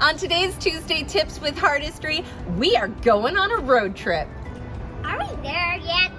On today's Tuesday Tips with Heartistry, we are going on a road trip. Are we there yet?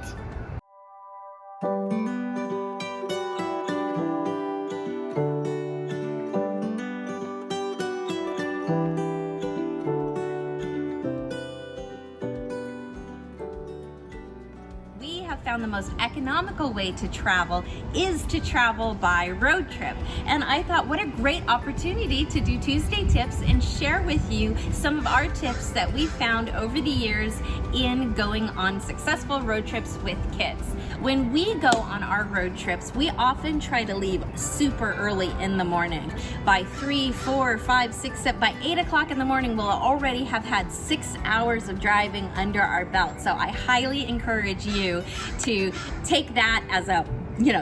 We have found the most economical way to travel is to travel by road trip. And I thought, what a great opportunity to do Tuesday Tips and share with you some of our tips that we found over the years in going on successful road trips with kids. When we go on our road trips, we often try to leave super early in the morning. By 3, 4, 5, 6, 7, by 8 o'clock in the morning, we'll already have had 6 hours of driving under our belt. So I highly encourage you to take that as a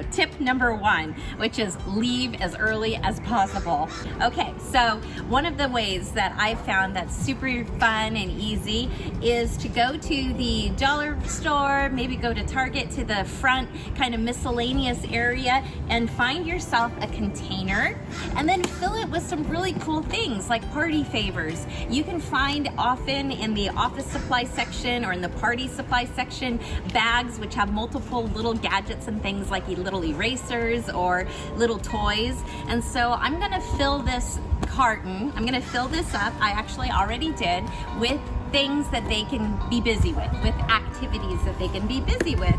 tip number 1, which is leave as early as possible. Okay, so one of the ways that I found that's super fun and easy is to go to the dollar store, maybe go to Target, to the front kind of miscellaneous area, and find yourself a container and then fill it with some really cool things like party favors. You can find often in the office supply section or in the party supply section bags which have multiple little gadgets and things like little erasers or little toys. And so I'm gonna fill this carton, I'm gonna fill this up, I actually already did, with things that they can be busy with activities that they can be busy with.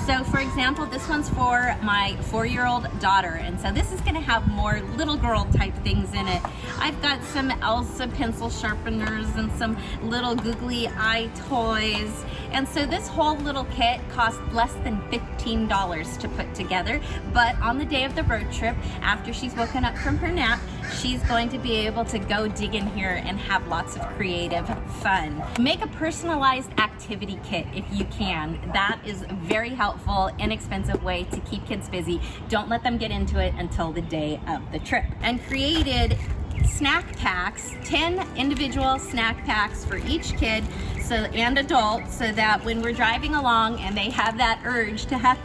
So for example, this one's for my 4-year-old daughter, and so this is gonna have more little girl type things in it. I've got some Elsa pencil sharpeners and some little googly eye toys. And so this whole little kit cost less than $15 to put together, but on the day of the road trip, after she's woken up from her nap, she's going to be able to go dig in here and have lots of creative fun. Make a personalized activity kit if you can. That is a very helpful, inexpensive way to keep kids busy. Don't let them get into it until the day of the trip. And created snack packs, 10 individual snack packs for each kid and adult, so that when we're driving along and they have that urge to have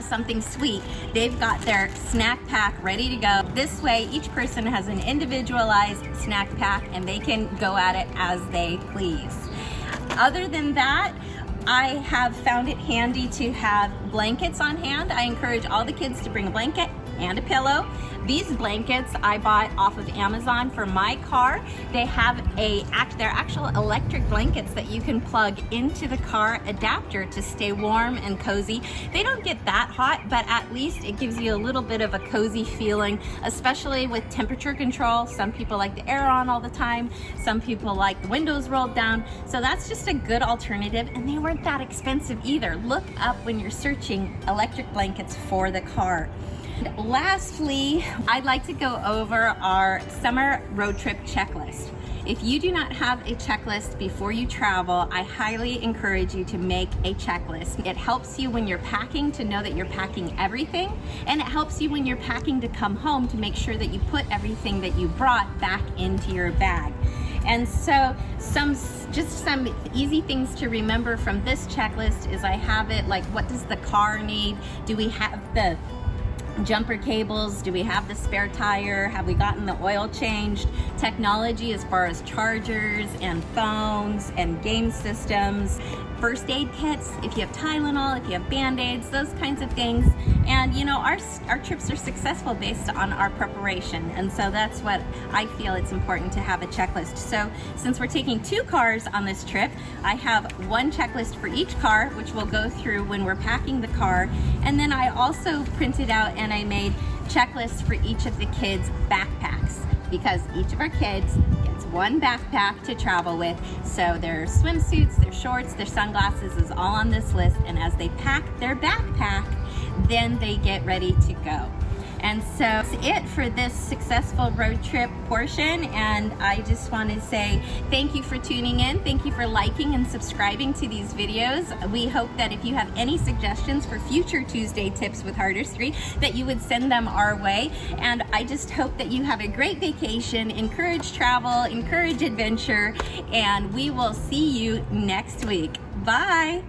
something sweet, they've got their snack pack ready to go. This way, each person has an individualized snack pack and they can go at it as they please. Other than that, I have found it handy to have blankets on hand. I encourage all the kids to bring a blanket and a pillow. These blankets I bought off of Amazon for my car. They have they're actual electric blankets that you can plug into the car adapter to stay warm and cozy. They don't get that hot, but at least it gives you a little bit of a cozy feeling, especially with temperature control. Some people like the air on all the time. Some people like the windows rolled down. So that's just a good alternative, and they weren't that expensive either. Look up when you're searching electric blankets for the car. Lastly, I'd like to go over our summer road trip checklist. If you do not have a checklist before you travel, I highly encourage you to make a checklist. It helps you when you're packing to know that you're packing everything, and it helps you when you're packing to come home to make sure that you put everything that you brought back into your bag. And so some easy things to remember from this checklist is I have it like, what does the car need? Do we have the jumper cables? Do we have the spare tire? Have we gotten the oil changed? Technology as far as chargers and phones and game systems, first aid kits, if you have Tylenol, if you have Band-Aids, those kinds of things. And our trips are successful based on our preparation, and so that's what I feel it's important to have a checklist. So since we're taking 2 cars on this trip, I have one checklist for each car, which we'll go through when we're packing the car, and then I also printed out and I made checklists for each of the kids' backpacks, because each of our kids gets one backpack to travel with. So their swimsuits, their shorts, their sunglasses is all on this list, and as they pack their backpack, then they get ready to go. And so that's it for this successful road trip portion, and I just want to say thank you for tuning in. Thank you for liking and subscribing to these videos. We hope that if you have any suggestions for future Tuesday Tips with Heartistry, that you would send them our way. And I just hope that you have a great vacation, encourage travel, encourage adventure, and we will see you next week. Bye!